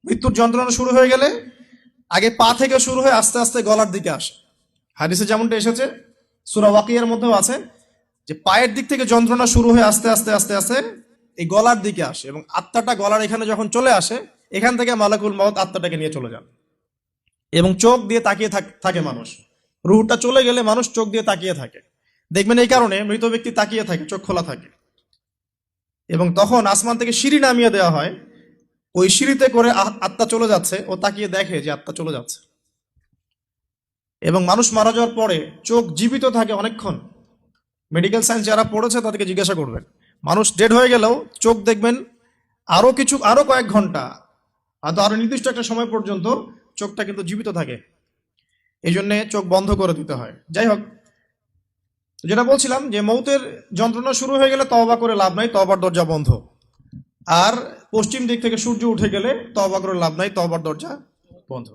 মৃত্যুর যন্ত্রণা শুরু হয়ে গেলে আগে পা থেকে শুরু হয়ে আস্তে আস্তে গলার দিকে আসে। হাদিসে যেমনটা এসেছে, সূরা ওয়াকিয়ার মধ্যেও আছে যে পায়ের দিক থেকে যন্ত্রণা শুরু হয়ে আস্তে আস্তে আস্তে আস্তে এই গলার দিকে আসে, এবং আত্মাটা গলার এখানে যখন চলে আসে, এখান থেকে মালাকুল মউত আত্মাটাকে নিয়ে চলে যান। এবং চোখ দিয়ে তাকিয়ে থাকে মানুষ। রুহটা চলে গেলে মানুষ চোখ দিয়ে তাকিয়ে থাকে, দেখবেন এই কারণে মৃত ব্যক্তি তাকিয়ে থাকে, চোখ খোলা থাকে। এবং তখন আসমান থেকে সিঁড়ি নামিয়ে দেওয়া হয়, ওই সিঁড়িতে করে আত্মা চলে যাচ্ছে, ও তাকিয়ে দেখে যে আত্মা চলে যাচ্ছে। এবং মানুষ মারা যাওয়ার পরে চোখ জীবিত থাকে অনেকক্ষণ। মেডিকেল সায়েন্স যারা পড়েছে তাদেরকে জিজ্ঞাসা করবেন, মানুষ ডেড হয়ে গেলেও চোখ দেখবেন আরো কয়েক ঘন্টা, হয়তো আরো নির্দিষ্ট একটা সময় পর্যন্ত চোখটা কিন্তু জীবিত থাকে। এই জন্যে চোখ বন্ধ করে দিতে হয়। যাই হোক, যেটা বলছিলাম যে মৌতের যন্ত্রণা শুরু হয়ে গেলে তওবা করে লাভ নাই, তওবার দরজা বন্ধ। আর পশ্চিম দিক থেকে সূর্য উঠে গেলে তওবা করে লাভ নাই, তওবার দরজা বন্ধ।